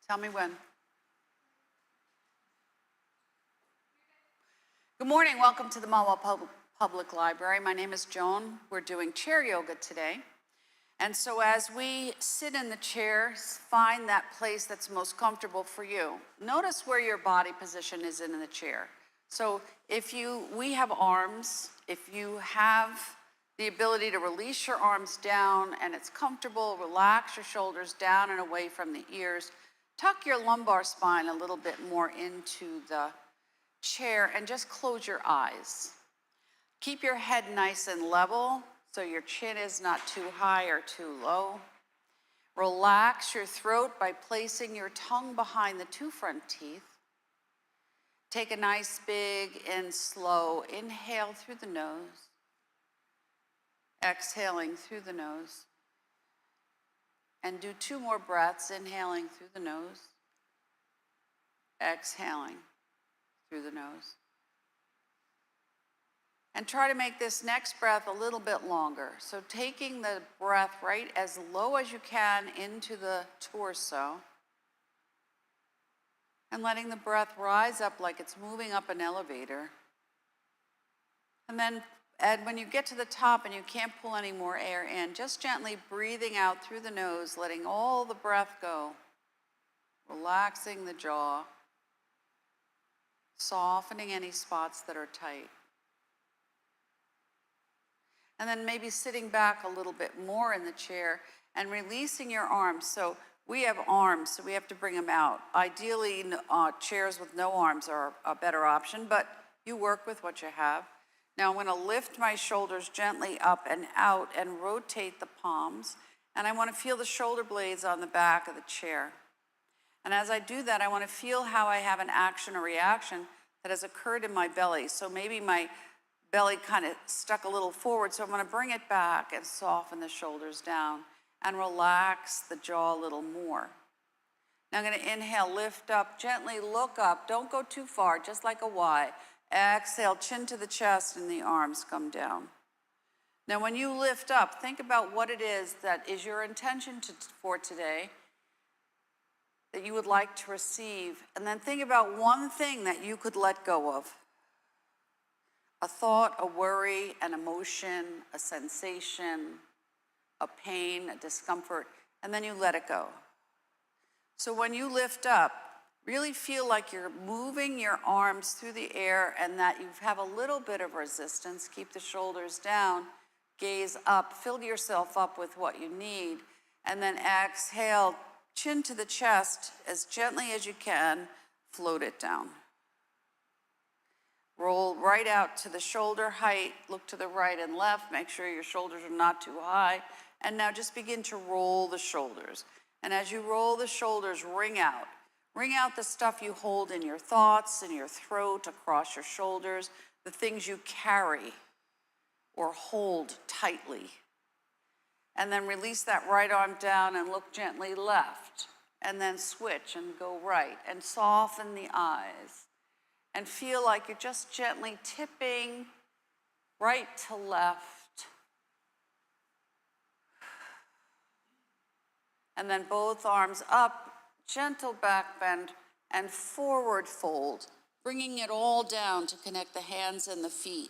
Tell me when. Good morning. Welcome to the Mahwah Public Library. My name is Joan. We're doing chair yoga today. And so as we sit in the chair, find that place that's most comfortable for you. Notice where your body position is in the chair. So we have arms. If you have the ability to release your arms down and it's comfortable, relax your shoulders down and away from the ears. Tuck your lumbar spine a little bit more into the chair and just close your eyes. Keep your head nice and level so your chin is not too high or too low. Relax your throat by placing your tongue behind the two front teeth. Take a nice big and slow inhale through the nose. Exhaling through the nose. And do 2 more breaths, inhaling through the nose. Exhaling through the nose. And try to make this next breath a little bit longer. So taking the breath right as low as you can into the torso and letting the breath rise up like it's moving up an elevator. And then when you get to the top and you can't pull any more air in, just gently breathing out through the nose, letting all the breath go, relaxing the jaw, softening any spots that are tight. And then maybe sitting back a little bit more in the chair and releasing your arms. So we have arms, so we have to bring them out. Ideally, chairs with no arms are a better option, but you work with what you have. Now I'm going to lift my shoulders gently up and out and rotate the palms. And I want to feel the shoulder blades on the back of the chair. And as I do that, I want to feel how I have an action or reaction that has occurred in my belly. So maybe my belly kind of stuck a little forward, so I'm going to bring it back and soften the shoulders down and relax the jaw a little more. Now I'm going to inhale, lift up, gently look up. Don't go too far, just like a Y. Exhale, chin to the chest and the arms come down. Now when you lift up, think about what it is that is your intention for today that you would like to receive. And then think about one thing that you could let go of. A thought, a worry, an emotion, a sensation, a pain, a discomfort, and then you let it go. So when you lift up, really feel like you're moving your arms through the air and that you have a little bit of resistance. Keep the shoulders down, gaze up, fill yourself up with what you need, and then exhale, chin to the chest as gently as you can, float it down. Roll right out to the shoulder height, look to the right and left, make sure your shoulders are not too high, and now just begin to roll the shoulders. And as you roll the shoulders, ring out. Ring out the stuff you hold in your thoughts, in your throat, across your shoulders, the things you carry or hold tightly. And then release that right arm down and look gently left, and then switch and go right, and soften the eyes. And feel like you're just gently tipping right to left. And then both arms up, gentle back bend, and forward fold, bringing it all down to connect the hands and the feet,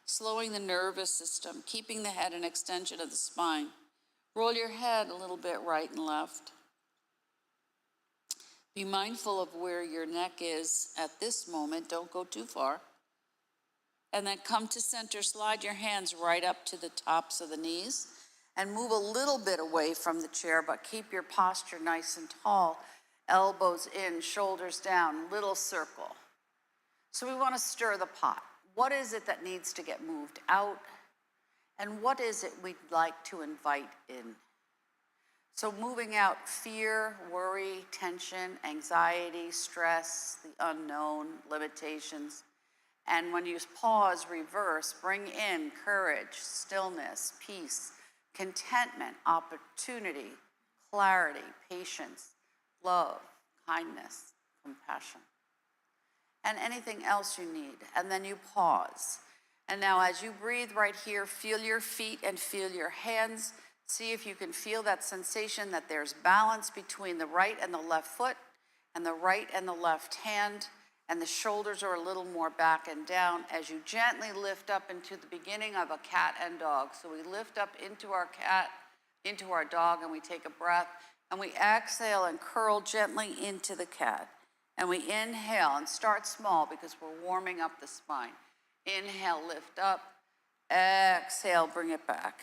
slowing the nervous system, keeping the head an extension of the spine. Roll your head a little bit right and left. Be mindful of where your neck is at this moment. Don't go too far. And then come to center. Slide your hands right up to the tops of the knees and move a little bit away from the chair, but keep your posture nice and tall. Elbows in, shoulders down, little circle. So we want to stir the pot. What is it that needs to get moved out? And what is it we'd like to invite in? So moving out fear, worry, tension, anxiety, stress, the unknown, limitations. And when you pause, reverse, bring in courage, stillness, peace, contentment, opportunity, clarity, patience, love, kindness, compassion, and anything else you need. And then you pause. And now as you breathe right here, feel your feet and feel your hands See if you can feel that sensation that there's balance between the right and the left foot and the right and the left hand, and the shoulders are a little more back and down as you gently lift up into the beginning of a cat and dog. So we lift up into our cat, into our dog, and we take a breath, and we exhale and curl gently into the cat. And we inhale and start small because we're warming up the spine. Inhale, lift up. Exhale, bring it back.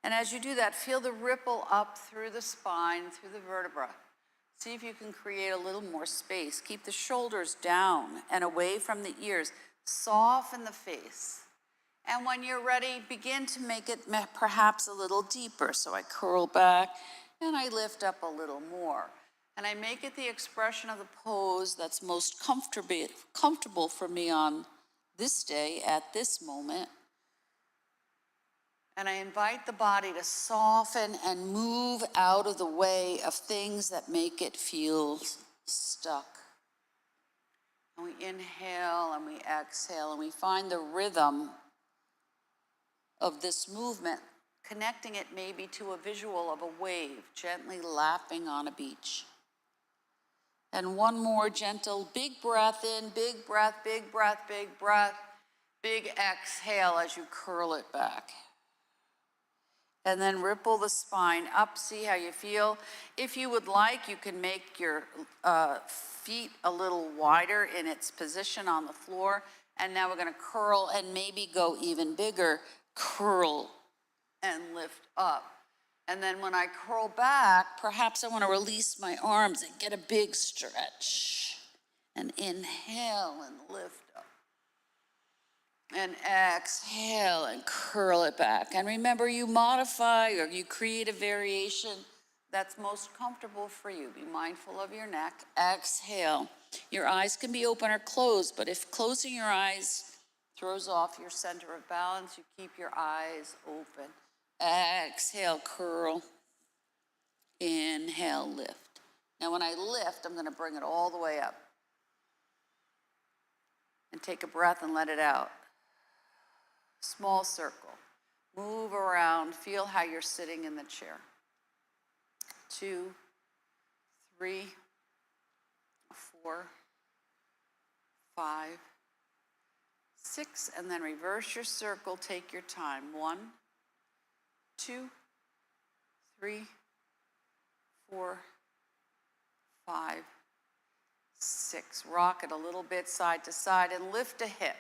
And as you do that, feel the ripple up through the spine, through the vertebra. See if you can create a little more space. Keep the shoulders down and away from the ears. Soften the face. And when you're ready, begin to make it perhaps a little deeper. So I curl back and I lift up a little more. And I make it the expression of the pose that's most comfortable for me on this day, at this moment. And I invite the body to soften and move out of the way of things that make it feel stuck. And we inhale and we exhale and we find the rhythm of this movement, connecting it maybe to a visual of a wave gently lapping on a beach. And one more gentle, big breath in, big breath, big breath, big breath, big exhale as you curl it back. And then ripple the spine up, see how you feel. If you would like, you can make your feet a little wider in its position on the floor. And now we're gonna curl and maybe go even bigger, curl and lift up. And then when I curl back, perhaps I wanna release my arms and get a big stretch. And inhale and lift up. And exhale and curl it back. And remember, you modify or you create a variation that's most comfortable for you. Be mindful of your neck. Exhale. Your eyes can be open or closed, but if closing your eyes throws off your center of balance, you keep your eyes open. Exhale, curl. Inhale, lift. Now when I lift, I'm gonna bring it all the way up. And take a breath and let it out. Small circle. Move around. Feel how you're sitting in the chair. 2, 3, 4, 5, 6, and then reverse your circle. Take your time. 1, 2, 3, 4, 5, 6. Rock it a little bit side to side and lift a hip.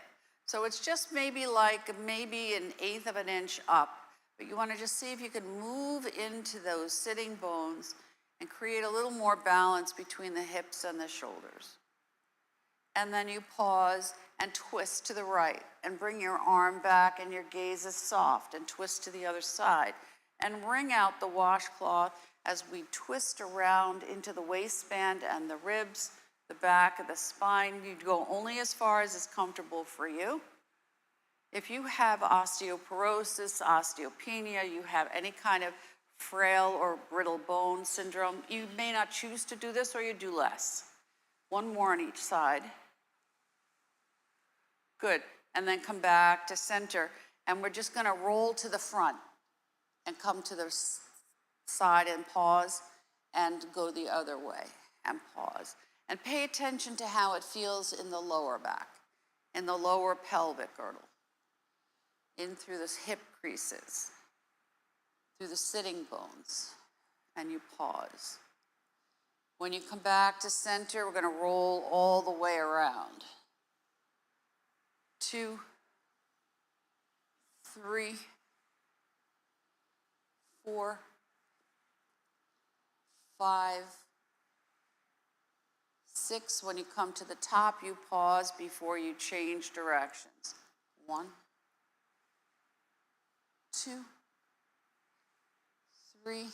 So it's just maybe like an 1/8 of an inch up, but you want to just see if you can move into those sitting bones and create a little more balance between the hips and the shoulders. And then you pause and twist to the right and bring your arm back and your gaze is soft and twist to the other side and wring out the washcloth as we twist around into the waistband and the ribs, the back of the spine. You go only as far as is comfortable for you. If you have osteoporosis, osteopenia, you have any kind of frail or brittle bone syndrome, you may not choose to do this or you do less. One more on each side. Good, and then come back to center. And we're just gonna roll to the front and come to the side and pause and go the other way and pause. And pay attention to how it feels in the lower back, in the lower pelvic girdle, in through the hip creases, through the sitting bones, and you pause. When you come back to center, we're gonna roll all the way around. 2, 3, 4, 5, 6, when you come to the top, you pause before you change directions. 1, 2, 3,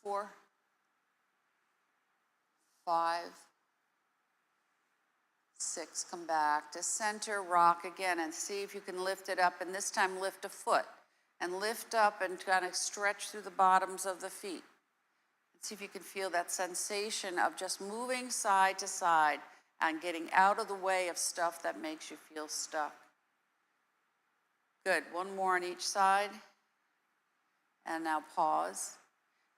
4, 5, 6. Come back to center, rock again, and see if you can lift it up, and this time lift a foot. And lift up and kind of stretch through the bottoms of the feet. See if you can feel that sensation of just moving side to side and getting out of the way of stuff that makes you feel stuck. Good, one more on each side. And now pause.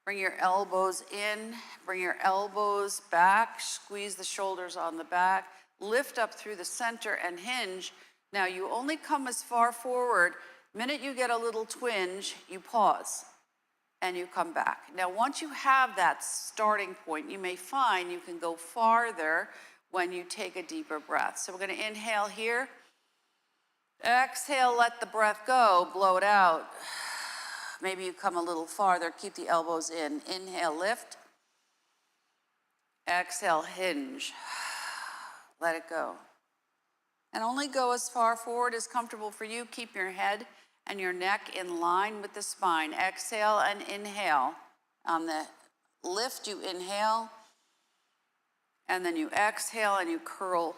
Bring your elbows in, bring your elbows back, squeeze the shoulders on the back, lift up through the center and hinge. Now you only come as far forward. Minute you get a little twinge, you pause and you come back. Now once you have that starting point, you may find you can go farther when you take a deeper breath. So we're gonna inhale here. Exhale, let the breath go, blow it out. Maybe you come a little farther, keep the elbows in. Inhale, lift. Exhale, hinge. Let it go. And only go as far forward as comfortable for you. Keep your head and your neck in line with the spine. Exhale and inhale. On the lift, you inhale, and then you exhale and you curl.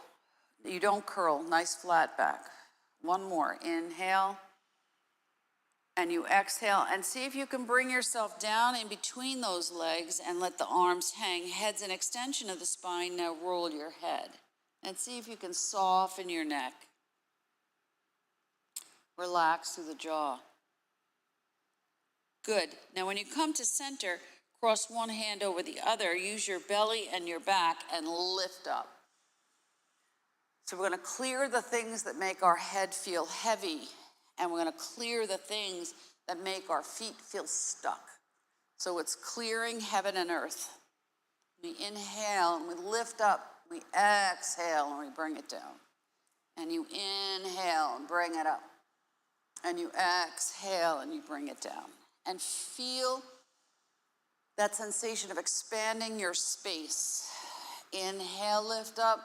You don't curl, nice flat back. One more, inhale. And you exhale, and see if you can bring yourself down in between those legs and let the arms hang. Head's an extension of the spine. Now roll your head. And see if you can soften your neck. Relax through the jaw. Good. Now when you come to center, cross one hand over the other. Use your belly and your back and lift up. So we're going to clear the things that make our head feel heavy. And we're going to clear the things that make our feet feel stuck. So it's clearing heaven and earth. We inhale and we lift up. We exhale and we bring it down. And you inhale and bring it up. And you exhale and you bring it down. And feel that sensation of expanding your space. Inhale, lift up.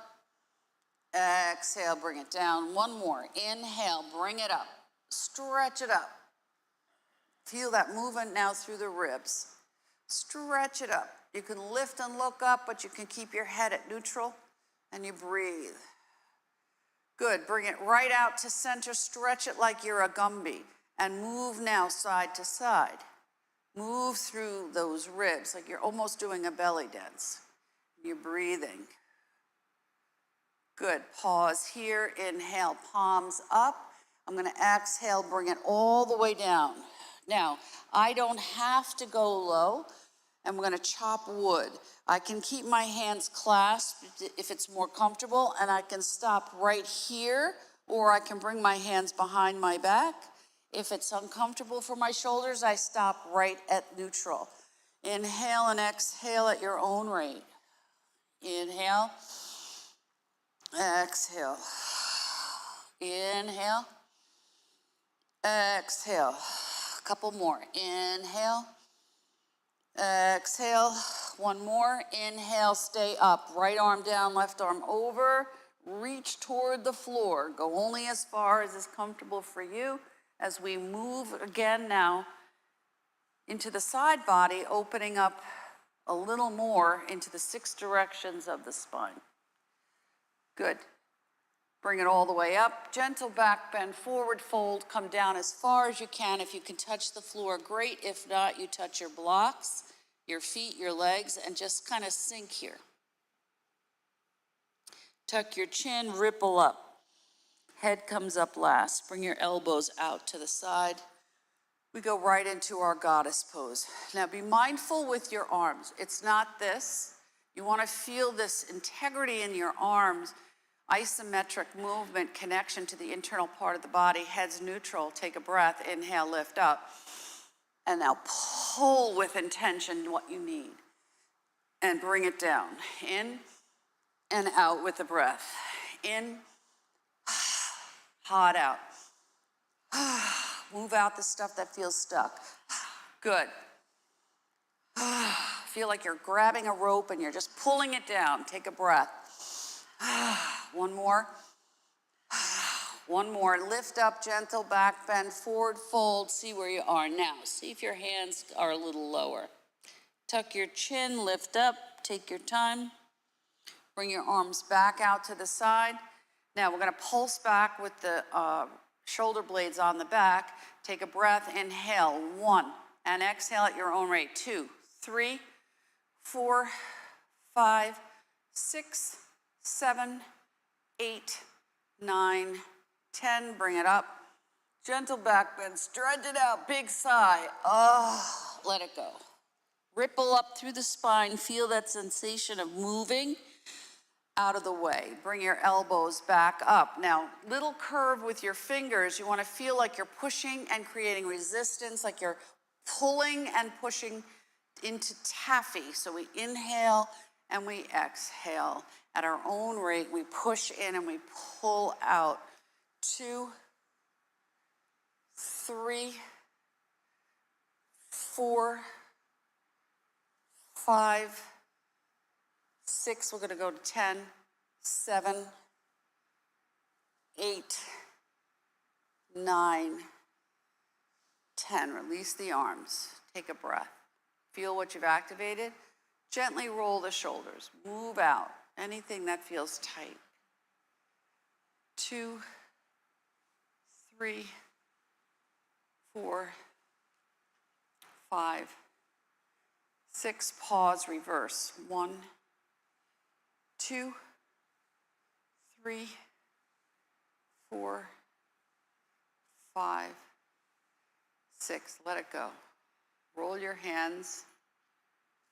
Exhale, bring it down. One more. Inhale, bring it up. Stretch it up. Feel that movement now through the ribs. Stretch it up. You can lift and look up, but you can keep your head at neutral, and you breathe. Good, bring it right out to center. Stretch it like you're a Gumby, and move now side to side. Move through those ribs like you're almost doing a belly dance. You're breathing. Good, pause here. Inhale, palms up. I'm gonna exhale, bring it all the way down. Now, I don't have to go low, and we're gonna chop wood. I can keep my hands clasped if it's more comfortable, and I can stop right here, or I can bring my hands behind my back. If it's uncomfortable for my shoulders, I stop right at neutral. Inhale and exhale at your own rate. Inhale, exhale, inhale, exhale. A couple more. Inhale, exhale. One more. Inhale, stay up. Right arm down, left arm over. Reach toward the floor. Go only as far as is comfortable for you. As we move again now into the side body, opening up a little more into the 6 directions of the spine. Good. Bring it all the way up. Gentle back bend, forward fold. Come down as far as you can. If you can touch the floor, great. If not, you touch your blocks, your feet, your legs, and just kind of sink here. Tuck your chin, ripple up. Head comes up last. Bring your elbows out to the side. We go right into our goddess pose. Now be mindful with your arms. It's not this. You want to feel this integrity in your arms. Isometric movement, connection to the internal part of the body, head's neutral. Take a breath, inhale, lift up. And now pull with intention what you need. And bring it down. In and out with the breath. In, hot out. Move out the stuff that feels stuck. Good. Feel like you're grabbing a rope and you're just pulling it down. Take a breath. One more. One more. Lift up, gentle back bend, forward fold. See where you are now. See if your hands are a little lower. Tuck your chin, lift up, take your time. Bring your arms back out to the side. Now we're gonna pulse back with the shoulder blades on the back. Take a breath, inhale, 1, and exhale at your own rate, 2, 3, 4, 5, 6, 7, 8, 9, 10, bring it up. Gentle back bend, stretch it out, big sigh. Oh, let it go. Ripple up through the spine, feel that sensation of moving out of the way. Bring your elbows back up. Now, little curve with your fingers. You want to feel like you're pushing and creating resistance, like you're pulling and pushing into taffy. So we inhale and we exhale. At our own rate, we push in and we pull out. 2, 3, 4, 5, 6, we're going to go to 10, 7, 8, 9, 10. Release the arms. Take a breath. Feel what you've activated. Gently roll the shoulders. Move out anything that feels tight. 2, 3, 4, 5, 6. Pause, reverse. 1, 2, 3, 4, 5, 6. Let it go. Roll your hands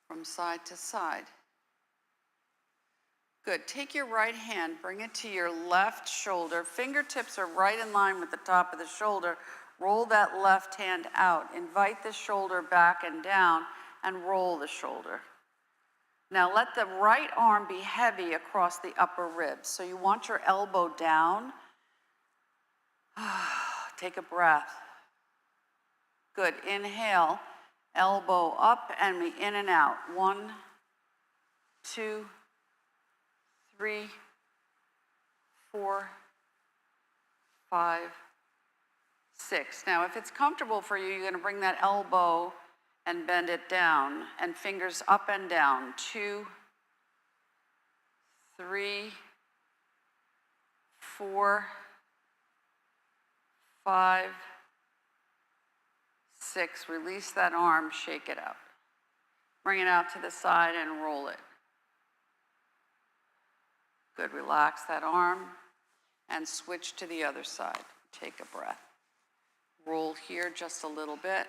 from side to side. Good. Take your right hand, bring it to your left shoulder. Fingertips are right in line with the top of the shoulder. Roll that left hand out. Invite the shoulder back and down and roll the shoulder. Now let the right arm be heavy across the upper ribs. So you want your elbow down. Take a breath. Good. Inhale, elbow up, and we in and out. 1, 2, 3, 4, 5, 6. Now, if it's comfortable for you, you're going to bring that elbow and bend it down, and fingers up and down. 2, 3, 4, 5, 6. Release that arm, shake it out. Bring it out to the side and roll it. Good. Relax that arm and switch to the other side. Take a breath. Roll here just a little bit.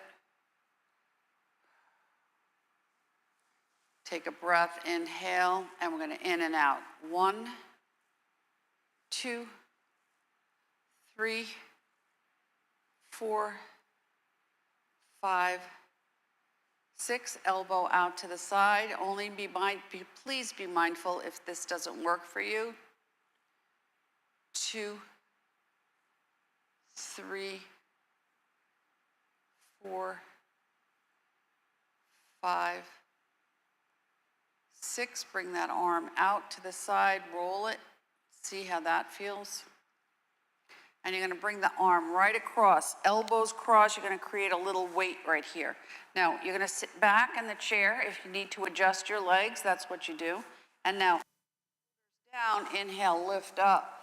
Take a breath, inhale, and we're going to in and out. 1, 2, 3, 4, 5, 6. Elbow out to the side. Only please be mindful if this doesn't work for you. 2, 3, 4, 5, 6. Bring that arm out to the side, roll it. See how that feels. And you're going to bring the arm right across, elbows crossed. You're going to create a little weight right here. Now, you're going to sit back in the chair. If you need to adjust your legs, that's what you do. And now, down, inhale, lift up,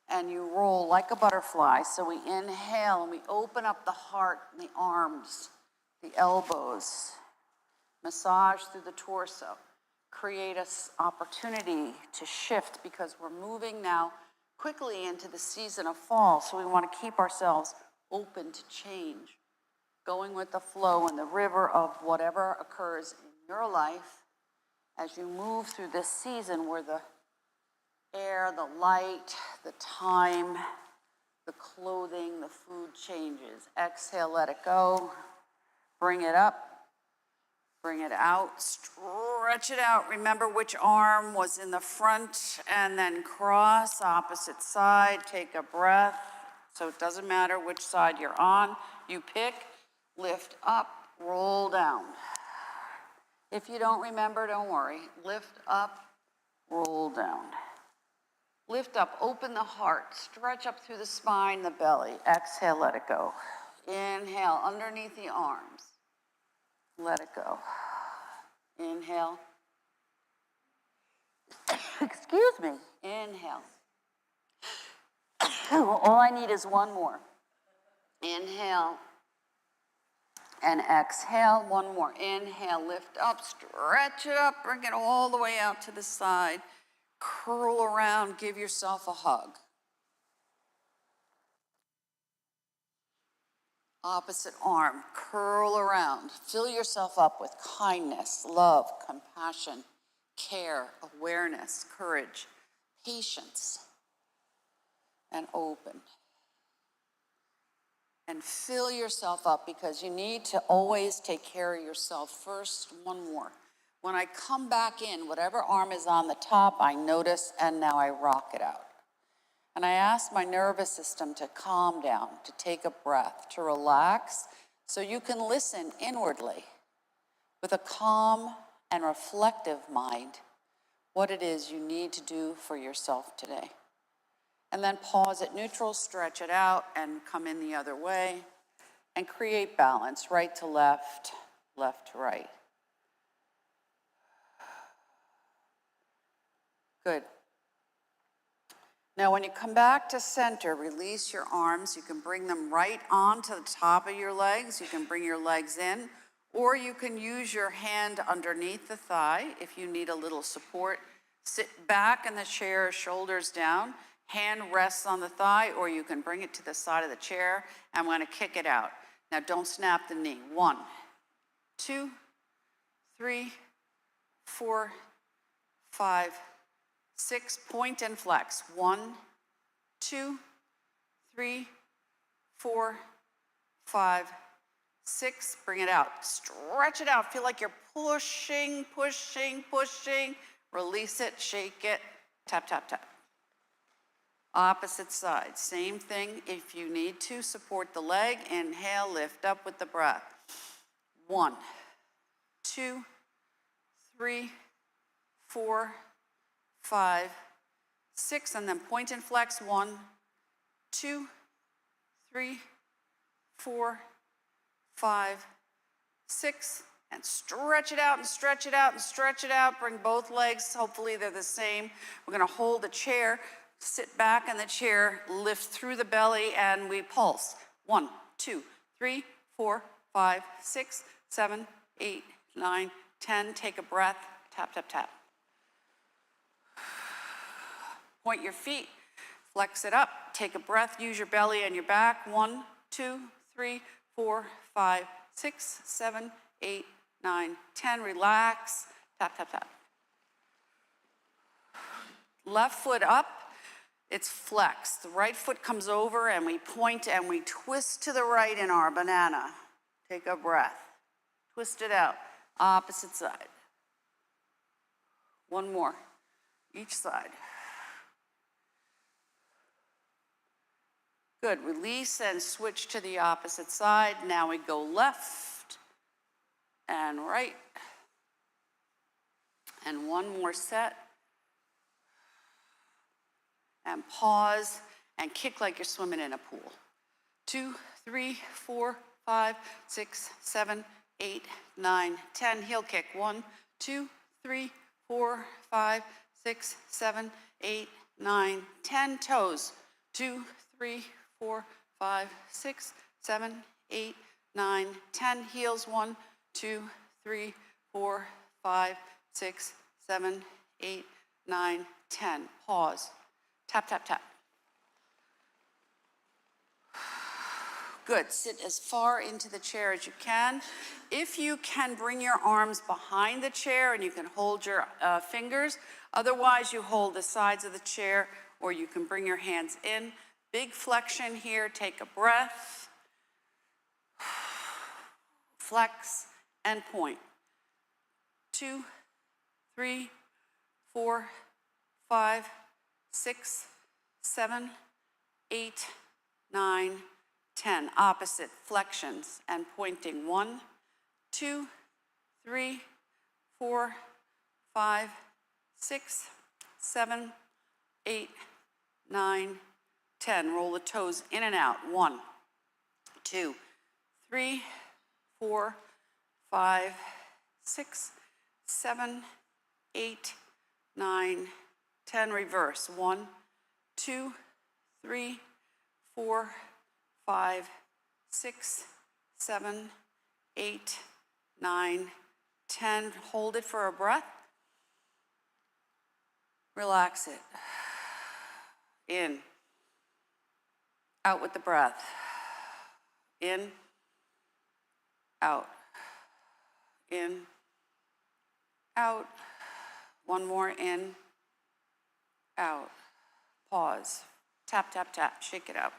and you roll like a butterfly. So we inhale, and we open up the heart and the arms, the elbows, massage through the torso. Create an opportunity to shift because we're moving now quickly into the season of fall, so we want to keep ourselves open to change, going with the flow and the river of whatever occurs in your life as you move through this season where the air, the light, the time, the clothing, the food changes. Exhale, let it go. Bring it up. Bring it out, stretch it out. Remember which arm was in the front, and then cross, opposite side. Take a breath. So it doesn't matter which side you're on. You pick, lift up, roll down. If you don't remember, don't worry. Lift up, roll down. Lift up, open the heart, stretch up through the spine, the belly. Exhale, let it go. Inhale, underneath the arms. Let it go. Inhale. Excuse me. Inhale. All I need is one more. Inhale. And exhale. One more. Inhale. Lift up. Stretch it up. Bring it all the way out to the side. Curl around. Give yourself a hug. Opposite arm, curl around. Fill yourself up with kindness, love, compassion, care, awareness, courage, patience, and open. And fill yourself up because you need to always take care of yourself first. One more. When I come back in, whatever arm is on the top, I notice, and now I rock it out. And I ask my nervous system to calm down, to take a breath, to relax, so you can listen inwardly with a calm and reflective mind what it is you need to do for yourself today. And then pause at neutral, stretch it out, and come in the other way, and create balance, right to left, left to right. Good. Now, when you come back to center, release your arms. You can bring them right onto the top of your legs. You can bring your legs in, or you can use your hand underneath the thigh if you need a little support. Sit back in the chair, shoulders down. Hand rests on the thigh, or you can bring it to the side of the chair. I'm going to kick it out. Now, don't snap the knee. 1, 2, 3, 4, 5, 6, point and flex. 1, 2, 3, 4, 5, 6. Bring it out. Stretch it out. Feel like you're pushing, pushing, pushing. Release it, shake it. Tap, tap, tap. Opposite side. Same thing. If you need to, support the leg. Inhale, lift up with the breath. 1, 2, 3, 4, 5, 6, and then point and flex. 1, 2, 3, 4, 5, 6, and stretch it out and stretch it out and stretch it out. Bring both legs, hopefully they're the same. We're gonna hold the chair, sit back in the chair, lift through the belly, and we pulse. 1, 2, 3, 4, 5, 6, 7, 8, 9, 10. Take a breath, tap, tap, tap. Point your feet, flex it up, take a breath, use your belly and your back. 1, 2, 3, 4, 5, 6, 7, 8, 9, 10. Relax, tap, tap, tap. Left foot up, it's flexed. The right foot comes over and we point and we twist to the right in our banana. Take a breath, twist it out, opposite side. One more, each side. Good, release and switch to the opposite side. Now we go left and right. And one more set. And pause and kick like you're swimming in a pool. 2, 3, 4, 5, 6, 7, 8, 9, 10. Heel kick. 1, 2, 3, 4, 5, 6, 7, 8, 9, 10. Toes. 2, 3, 4, 5, 6, 7, 8, 9, 10. Heels. 1, 2, 3, 4, 5, 6, 7, 8, 9, 10. Pause. Tap, tap, tap. Good. Sit as far into the chair as you can. If you can, bring your arms behind the chair and you can hold your fingers. Otherwise, you hold the sides of the chair or you can bring your hands in. Big flexion here. Take a breath. Flex and point. 2, 3, 4, 5, 6, 7, 8, 9, 10. Opposite flexions and pointing. 1, 2, 3, 4, 5, 6, 7, 8, 9, 10. Roll the toes in and out. 1, 2, 3, 4, 5, 6, 7, 8, 9, 10. Reverse. 1, 2, 3, 4, 5, 6, 7, 8, 9, 10. Hold it for a breath. Relax it. In. Out with the breath. In. out, in, out. One more, in, out. Pause. Tap, tap, tap, shake it out.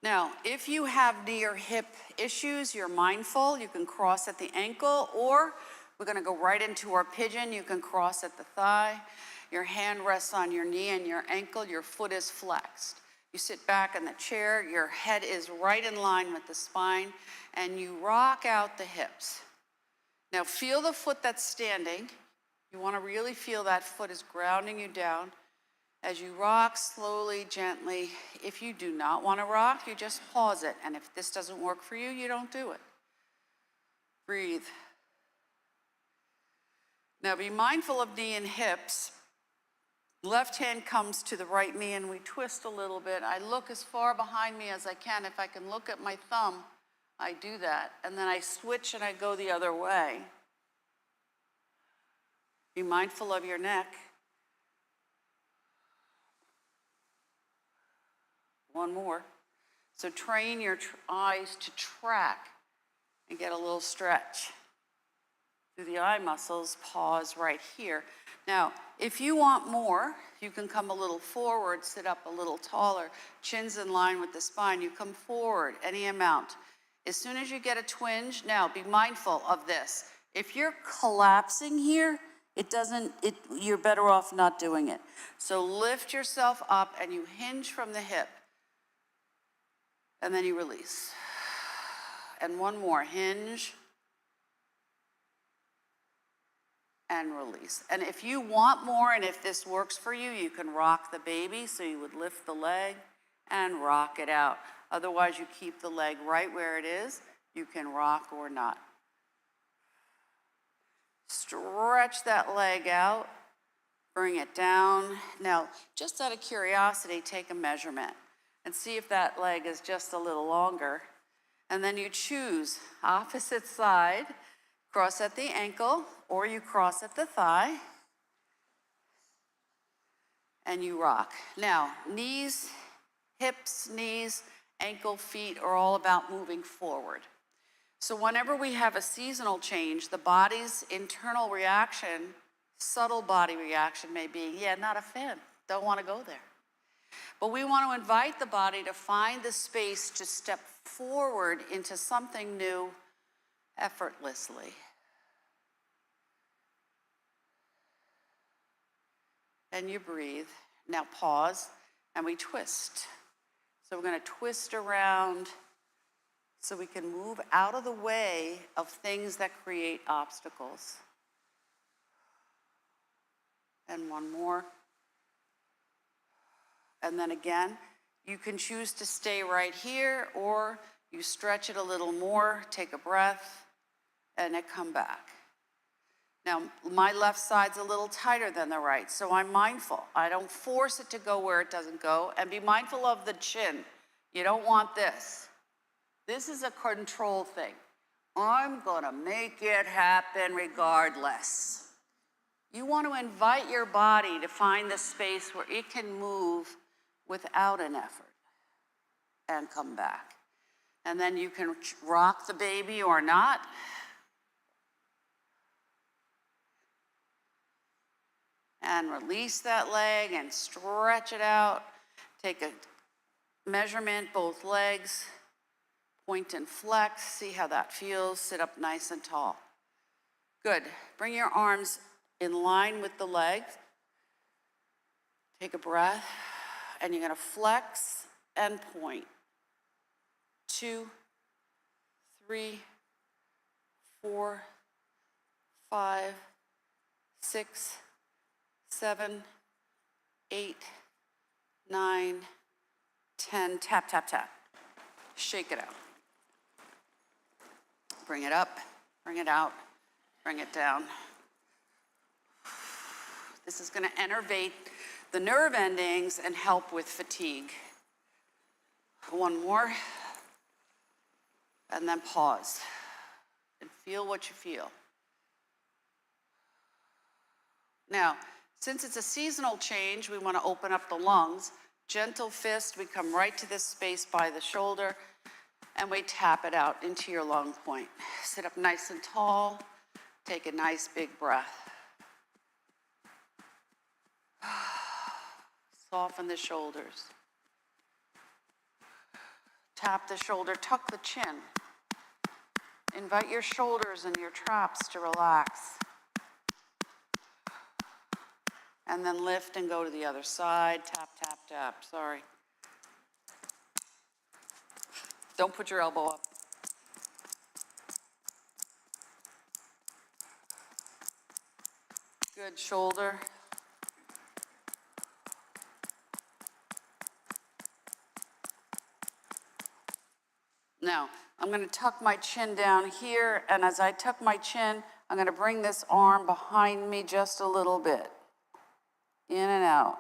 Now, if you have knee or hip issues, you're mindful, you can cross at the ankle, or we're gonna go right into our pigeon. You can cross at the thigh. Your hand rests on your knee and your ankle, your foot is flexed. You sit back in the chair, your head is right in line with the spine, and you rock out the hips. Now feel the foot that's standing. You wanna really feel that foot is grounding you down. As you rock slowly, gently, if you do not want to rock, you just pause it. And if this doesn't work for you, you don't do it. Breathe. Now be mindful of knee and hips. Left hand comes to the right knee and we twist a little bit. I look as far behind me as I can. If I can look at my thumb, I do that. And then I switch and I go the other way. Be mindful of your neck. One more. So train your eyes to track and get a little stretch through the eye muscles. Pause right here. Now, if you want more, you can come a little forward, sit up a little taller, chin's in line with the spine. You come forward any amount. As soon as you get a twinge, now be mindful of this. If you're collapsing here, you're better off not doing it. So lift yourself up and you hinge from the hip. And then you release. And one more, hinge and release. And if you want more, and if this works for you, you can rock the baby. So you would lift the leg and rock it out. Otherwise, you keep the leg right where it is. You can rock or not. Stretch that leg out, bring it down. Now, just out of curiosity, take a measurement and see if that leg is just a little longer. And then you choose opposite side, cross at the ankle, or you cross at the thigh, and you rock. Now, knees, hips, knees, ankle, feet are all about moving forward. So whenever we have a seasonal change, the body's internal reaction, subtle body reaction may be, yeah, not a fan, don't want to go there. But we want to invite the body to find the space to step forward into something new effortlessly. And you breathe. Now pause, and we twist. So we're going to twist around so we can move out of the way of things that create obstacles. And one more. And then again, you can choose to stay right here, or you stretch it a little more, take a breath, and it come back. Now, my left side's a little tighter than the right, so I'm mindful. I don't force it to go where it doesn't go, and be mindful of the chin. You don't want this. This is a control thing. I'm gonna make it happen regardless. You want to invite your body to find the space where it can move without an effort and come back. And then you can rock the baby or not. And release that leg and stretch it out. Take a measurement, both legs, point and flex, see how that feels. Sit up nice and tall. Good. Bring your arms in line with the legs. Take a breath, and you're gonna flex and point. 2, 3, 4, 5, 6, 7, 8, 9, 10. Tap, tap, tap. Shake it out. Bring it up, bring it out, bring it down. This is going to innervate the nerve endings and help with fatigue. One more, and then pause and feel what you feel. Now, since it's a seasonal change, we want to open up the lungs. Gentle fist, we come right to this space by the shoulder, And we tap it out into your lung point. Sit up nice and tall. Take a nice big breath. Soften the shoulders. Tap the shoulder, tuck the chin. Invite your shoulders and your traps to relax. And then lift and go to the other side. Tap, tap, tap. Sorry. Don't put your elbow up. Good shoulder. Now, I'm going to tuck my chin down here, and as I tuck my chin, I'm going to bring this arm behind me just a little bit. In and out.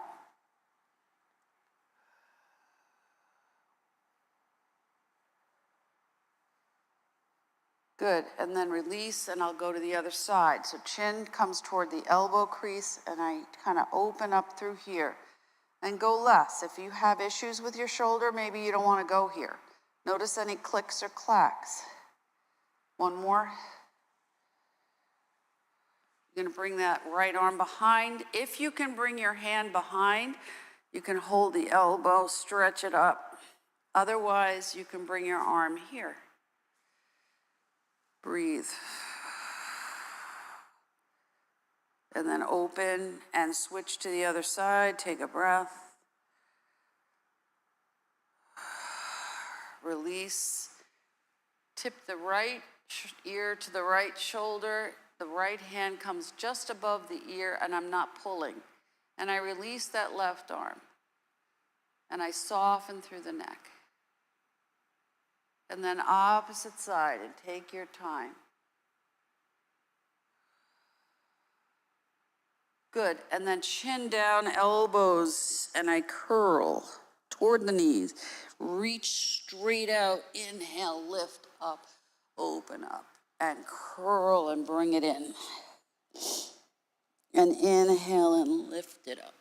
Good, and then release, and I'll go to the other side. So chin comes toward the elbow crease, and I kind of open up through here. And go less. If you have issues with your shoulder, maybe you don't want to go here. Notice any clicks or clacks. One more. You're going to bring that right arm behind. If you can bring your hand behind, you can hold the elbow, stretch it up. Otherwise, you can bring your arm here. Breathe. And then open and switch to the other side. Take a breath. Release. Tip the right ear to the right shoulder. The right hand comes just above the ear, and I'm not pulling. And I release that left arm. And I soften through the neck. And then opposite side, and take your time. Good, and then chin down, elbows, and I curl toward the knees. Reach straight out, inhale, lift up, open up, and curl and bring it in. And inhale and lift it up.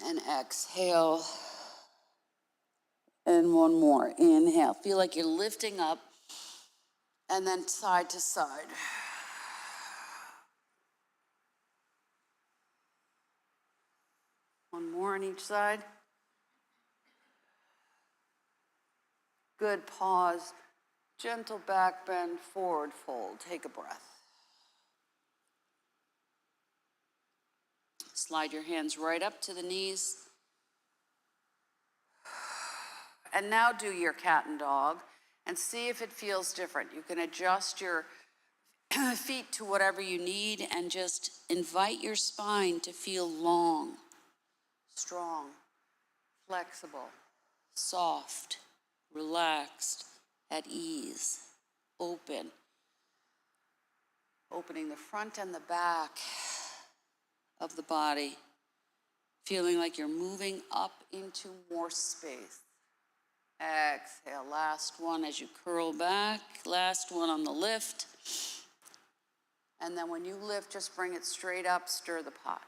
And exhale. And one more, inhale. Feel like you're lifting up, and then side to side. One more on each side. Good, pause. Gentle back bend, forward fold. Take a breath. Slide your hands right up to the knees. And now do your cat and dog and see if it feels different. You can adjust your feet to whatever you need and just invite your spine to feel long, strong, flexible, soft, relaxed, at ease, open. Opening the front and the back of the body, feeling like you're moving up into more space. Exhale, last one as you curl back, last one on the lift. And then when you lift, just bring it straight up, stir the pot.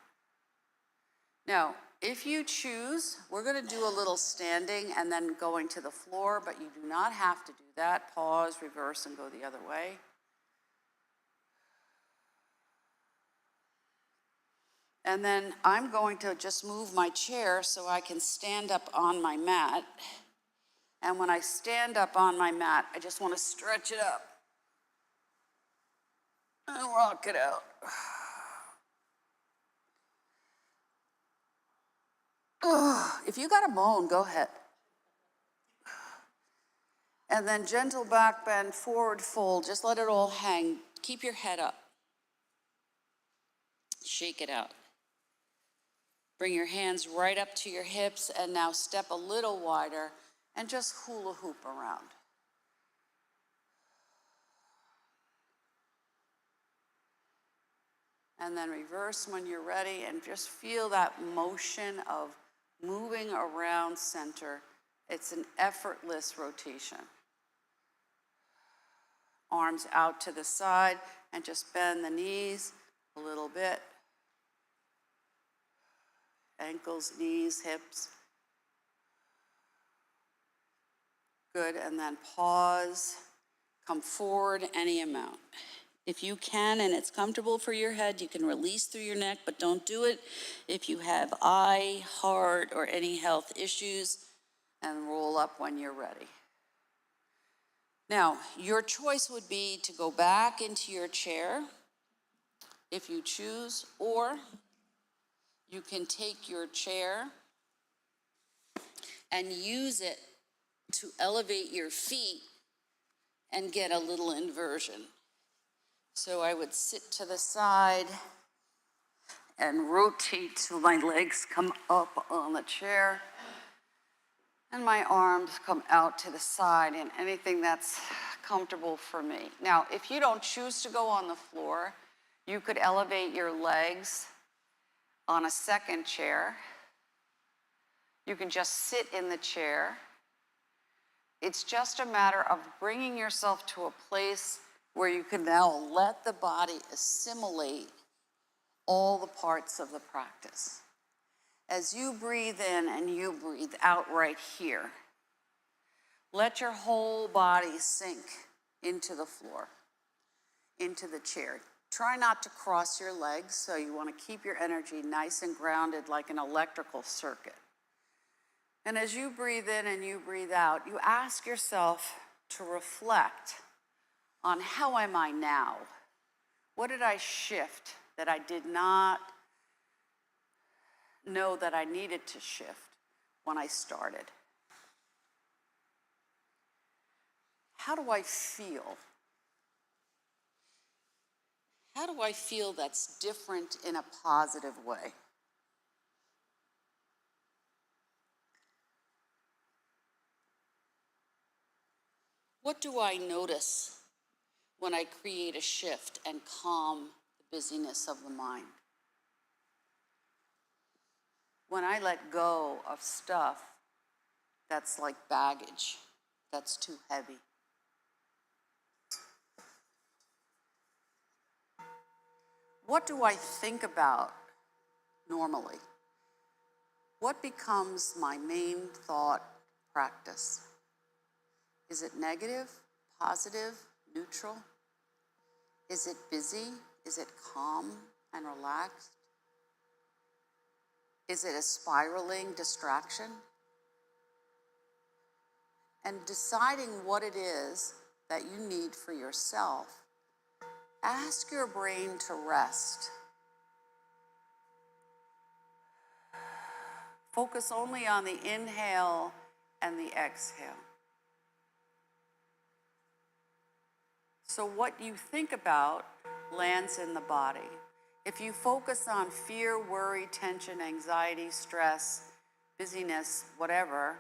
Now, if you choose, we're gonna do a little standing and then going to the floor, but you do not have to do that. Pause, reverse, and go the other way. And then I'm going to just move my chair so I can stand up on my mat. And when I stand up on my mat, I just want to stretch it up and rock it out. If you got a moan, go ahead. And then gentle back bend, forward fold. Just let it all hang. Keep your head up. Shake it out. Bring your hands right up to your hips and now step a little wider and just hula hoop around. And then reverse when you're ready and just feel that motion of moving around center. It's an effortless rotation. Arms out to the side and just bend the knees a little bit. Ankles, knees, hips. Good, and then pause, come forward any amount. If you can and it's comfortable for your head, you can release through your neck, but don't do it if you have eye, heart, or any health issues, and roll up when you're ready. Now, your choice would be to go back into your chair if you choose, or you can take your chair and use it to elevate your feet and get a little inversion. So I would sit to the side and rotate till my legs come up on the chair and my arms come out to the side, and anything that's comfortable for me. Now, if you don't choose to go on the floor, you could elevate your legs on a second chair. You can just sit in the chair. It's just a matter of bringing yourself to a place where you can now let the body assimilate all the parts of the practice. As you breathe in and you breathe out right here, let your whole body sink into the floor, into the chair. Try not to cross your legs, so you want to keep your energy nice and grounded like an electrical circuit. And as you breathe in and you breathe out, you ask yourself to reflect on how am I now? What did I shift that I did not know that I needed to shift when I started? How do I feel? How do I feel that's different in a positive way? What do I notice when I create a shift and calm the busyness of the mind? When I let go of stuff that's like baggage, that's too heavy. What do I think about normally? What becomes my main thought practice? Is it negative, positive, neutral? Is it busy? Is it calm and relaxed? Is it a spiraling distraction? And deciding what it is that you need for yourself, ask your brain to rest. Focus only on the inhale and the exhale. So what you think about lands in the body. If you focus on fear, worry, tension, anxiety, stress, busyness, whatever,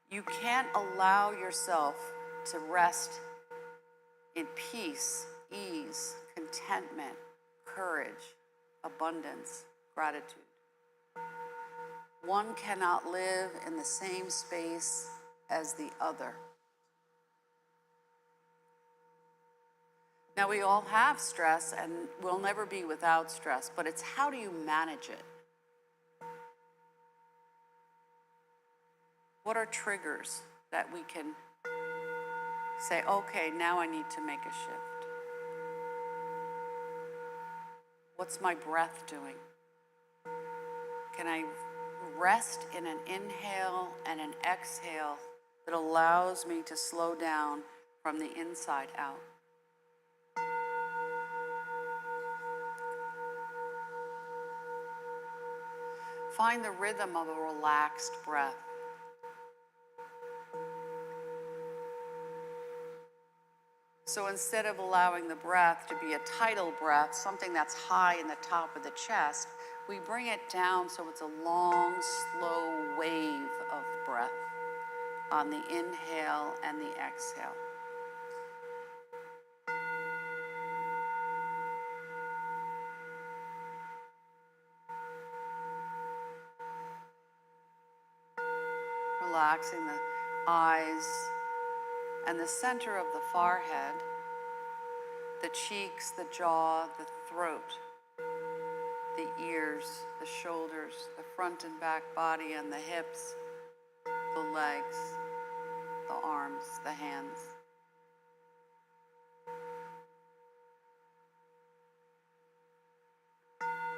you can't allow yourself to rest in peace, ease, contentment, courage, abundance, gratitude. One cannot live in the same space as the other. Now, we all have stress, and we'll never be without stress, but it's how do you manage it? What are triggers that we can say, okay, now I need to make a shift? What's my breath doing? Can I rest in an inhale and an exhale that allows me to slow down from the inside out? Find the rhythm of a relaxed breath. So instead of allowing the breath to be a tidal breath, something that's high in the top of the chest, we bring it down so it's a long, slow wave of breath on the inhale and the exhale. Relaxing the eyes and the center of the forehead, the cheeks, the jaw, the throat, the ears, the shoulders, the front and back body and the hips, the legs. the arms, the hands.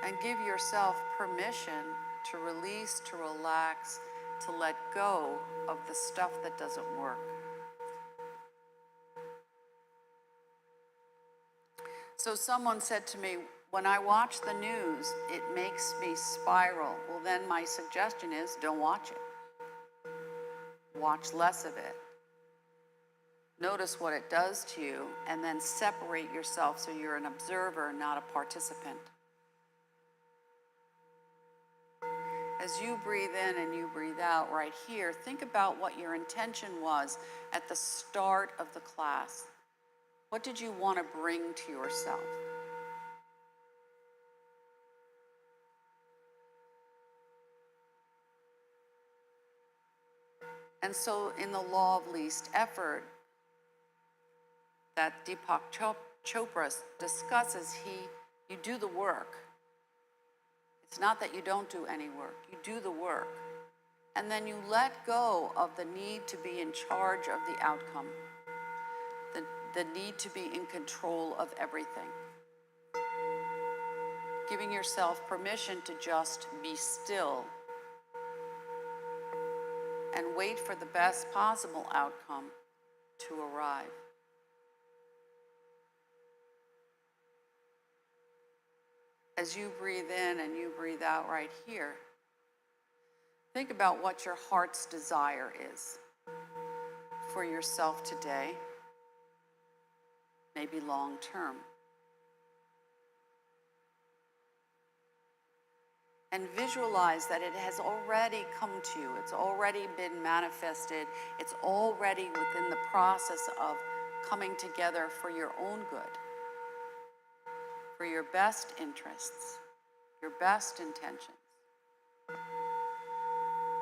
And give yourself permission to release, to relax, to let go of the stuff that doesn't work. So someone said to me, when I watch the news, it makes me spiral. Well, then my suggestion is don't watch it. Watch less of it. Notice what it does to you, and then separate yourself so you're an observer, not a participant. As you breathe in and you breathe out right here, think about what your intention was at the start of the class. What did you want to bring to yourself? And so in the law of least effort that Deepak Chopra discusses, you do the work. It's not that you don't do any work, you do the work. And then you let go of the need to be in charge of the outcome, the need to be in control of everything. Giving yourself permission to just be still and wait for the best possible outcome to arrive. As you breathe in and you breathe out right here, think about what your heart's desire is for yourself today, maybe long term. And visualize that it has already come to you. It's already been manifested. It's already within the process of coming together for your own good, for your best interests, your best intentions,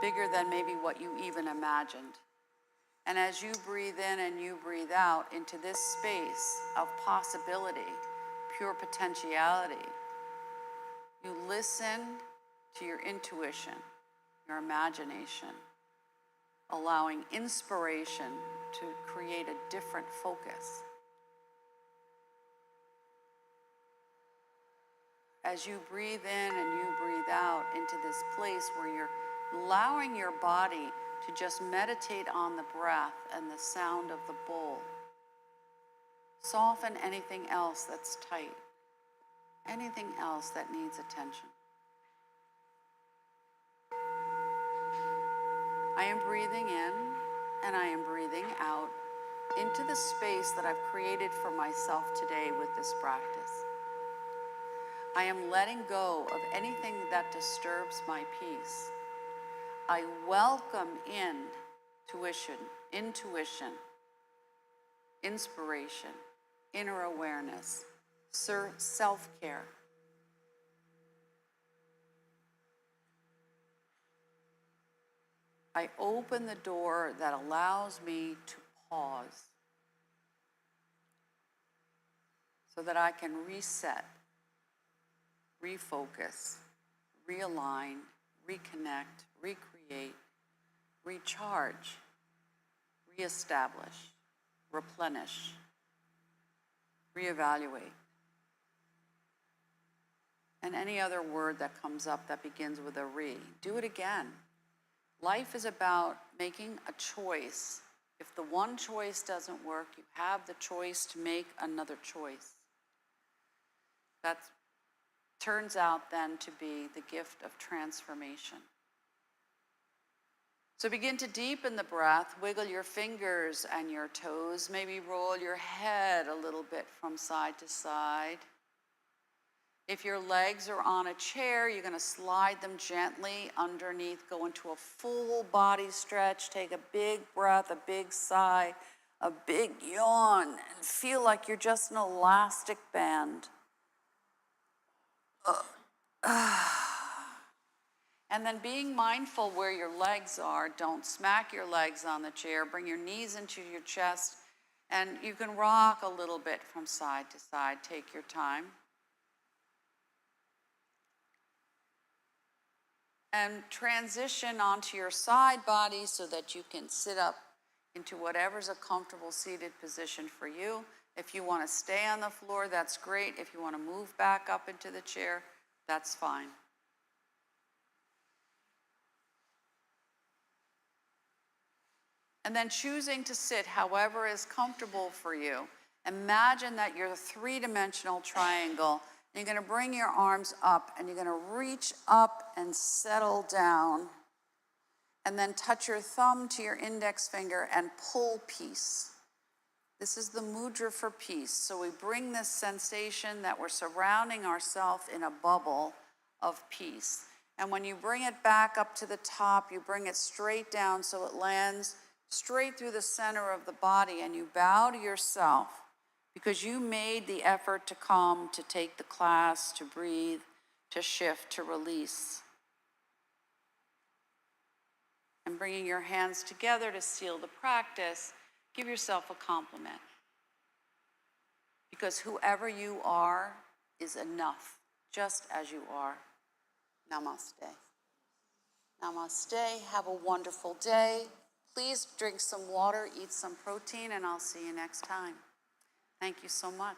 bigger than maybe what you even imagined. And as you breathe in and you breathe out into this space of possibility, pure potentiality, you listen to your intuition, your imagination, allowing inspiration to create a different focus. As you breathe in and you breathe out into this place where you're allowing your body to just meditate on the breath and the sound of the bowl. Soften anything else that's tight, anything else that needs attention. I am breathing in and I am breathing out into the space that I've created for myself today with this practice. I am letting go of anything that disturbs my peace. I welcome in intuition, inspiration, inner awareness, self-care. I open the door that allows me to pause so that I can reset, refocus, realign, reconnect, recreate, recharge, reestablish, replenish, reevaluate. And any other word that comes up that begins with a re. Do it again. Life is about making a choice. If the one choice doesn't work, you have the choice to make another choice. That turns out then to be the gift of transformation. So begin to deepen the breath, wiggle your fingers and your toes, maybe roll your head a little bit from side to side. If your legs are on a chair, you're going to slide them gently underneath, go into a full body stretch, take a big breath, a big sigh, a big yawn, and feel like you're just an elastic band. And then being mindful where your legs are, don't smack your legs on the chair, bring your knees into your chest, and you can rock a little bit from side to side. Take your time. And transition onto your side body so that you can sit up into whatever's a comfortable seated position for you. If you want to stay on the floor, that's great. If you want to move back up into the chair, that's fine. And then choosing to sit however is comfortable for you. Imagine that you're a three-dimensional triangle. You're going to bring your arms up and you're going to reach up and settle down. And then touch your thumb to your index finger and pull peace. This is the mudra for peace. So we bring this sensation that we're surrounding ourselves in a bubble of peace. And when you bring it back up to the top, you bring it straight down so it lands straight through the center of the body, and you bow to yourself because you made the effort to come, to take the class, to breathe, to shift, to release. And bringing your hands together to seal the practice, give yourself a compliment. Because whoever you are is enough, just as you are. Namaste. Namaste. Have a wonderful day. Please drink some water, eat some protein, and I'll see you next time. Thank you so much.